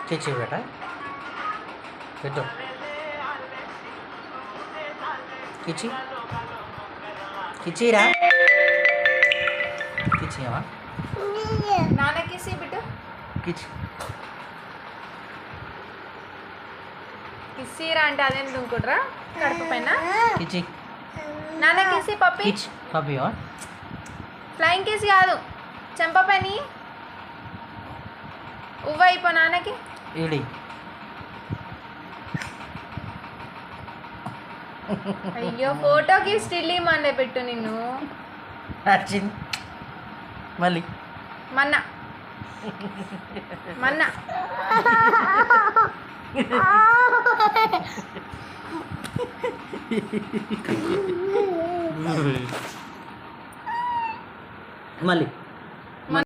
కిచి బేటా పెట్టు కిచి కిచిరా కిచియా నాన్న కిసి బిట్టు కిచి కిసిరా అంటే అదేం దుంకుట్రా కడుపు పైన కిచి నాన్న కిసి పప్పి కిచ్ పప్పి వా ఫ్లయింగ్ కిస్ కాదు చెంప పైన ఉవ్వ అయిపో నాన్నకి ఇడి అయ్యో ఫోటోకి స్టిల్ ఇమ్మనే పెట్టు నిన్ను వచ్చింది మళ్ళీ మన్న మన్న మళ్ళీ